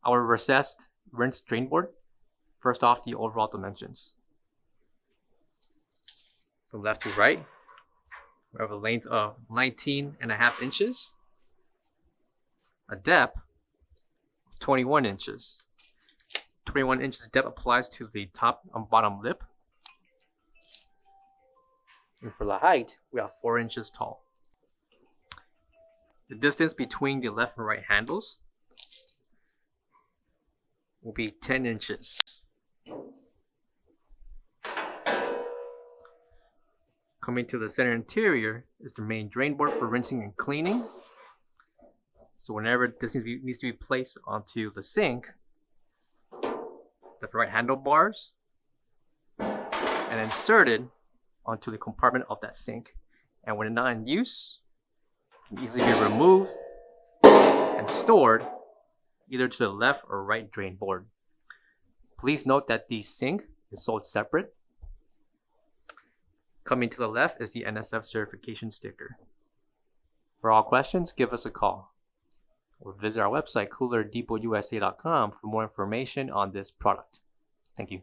our recessed rinse drain board. First off, the overall dimensions. From left to right, we have a length of 19.5 inches, a depth of 21 inches. 21 inches depth applies to the top and bottom lip. And for the height, we have 4 inches tall. The distance between the left and right handles will be 10 inches. Coming to the center interior is the main drain board for rinsing and cleaning. So whenever this needs to be placed onto the sink, the right handlebars and inserted onto the compartment of that sink. And when not in use, it can easily be removed and stored either to the left or right drain board. Please note that the sink is sold separate. Coming to the left is the NSF certification sticker. For all questions, give us a call or visit our website, coolerdepotUSA.com, for more information on this product. Thank you.